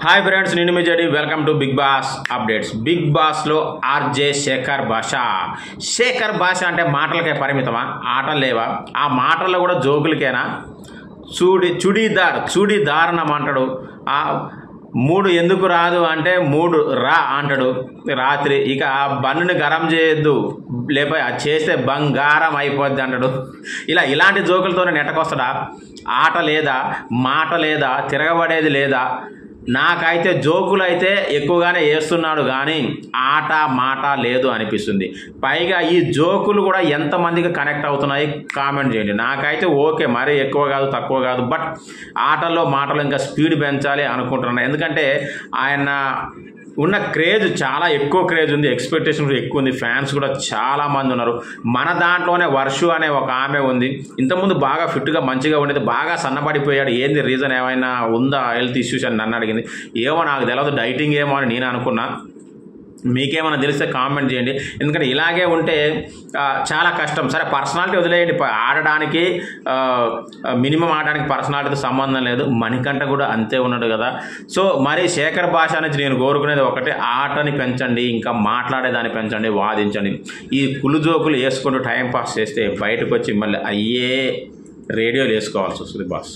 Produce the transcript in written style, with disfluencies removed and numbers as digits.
Hi friends, నేను మీ జడి. Welcome to big boss updates. Big బాస్లో ఆర్జే శేఖర్ భాష అంటే మాటలకే పరిమితమా? ఆటలు లేవా? ఆ మాటల్లో కూడా జోకులకేనా? చుడిదారణం అంటాడు. ఆ 3 ఎందుకు రాదు అంటే 3 రా అంటాడు రాత్రి. ఇక ఆ బన్నుని గరం చేయొద్దు, లేకపోతే అది చేస్తే బంగారం అయిపోద్ది అంటాడు. ఇలాంటి జోకులతోనే నెట్టకొస్తాడా? ఆట లేదా, మాట లేదా, తిరగబడేది లేదా? నాకైతే జోకులు అయితే ఎక్కువగానే వేస్తున్నాడు, కానీ ఆట మాట లేదు అనిపిస్తుంది. పైగా ఈ జోకులు కూడా ఎంతమందికి కనెక్ట్ అవుతున్నాయి కామెంట్ చేయండి. నాకైతే ఓకే, మరీ ఎక్కువ కాదు తక్కువ కాదు, బట్ ఆటల్లో మాటలు ఇంకా స్పీడ్ పెంచాలి అనుకుంటున్నాను. ఎందుకంటే ఆయన ఉన్న క్రేజ్ చాలా ఎక్కువ క్రేజ్ ఉంది, ఎక్స్పెక్టేషన్ కూడా ఎక్కువ ఉంది, ఫ్యాన్స్ కూడా చాలామంది ఉన్నారు. మన దాంట్లోనే వర్షు అనే ఒక ఆమె ఉంది. ఇంతకుముందు బాగా ఫిట్గా మంచిగా ఉండేది, బాగా సన్నబడిపోయాడు. ఏంది రీజన్, ఏమైనా ఉందా హెల్త్ ఇష్యూస్ అని నన్ను అడిగింది. ఏమో నాకు తెలియదు, డైటింగ్ ఏమో అని నేను అనుకున్నా. మీకేమైనా తెలిస్తే కామెంట్ చేయండి. ఎందుకంటే ఇలాగే ఉంటే చాలా కష్టం. సరే, పర్సనాలిటీ వదిలేయండి, ఆడడానికి మినిమం ఆడడానికి పర్సనాలిటీతో సంబంధం లేదు. మణికంఠ కూడా అంతే ఉన్నాడు కదా. సో మరి శేఖర్ భాష నుంచి నేను కోరుకునేది ఒకటే, ఆటని పెంచండి, ఇంకా మాట్లాడేదాన్ని పెంచండి, వాదించండి. ఈ కులు జోకులు వేసుకుంటూ టైంపాస్ చేస్తే బయటకు వచ్చి మళ్ళీ అయ్యే రేడియోలు వేసుకోవాల్సి వస్తుంది బాస్.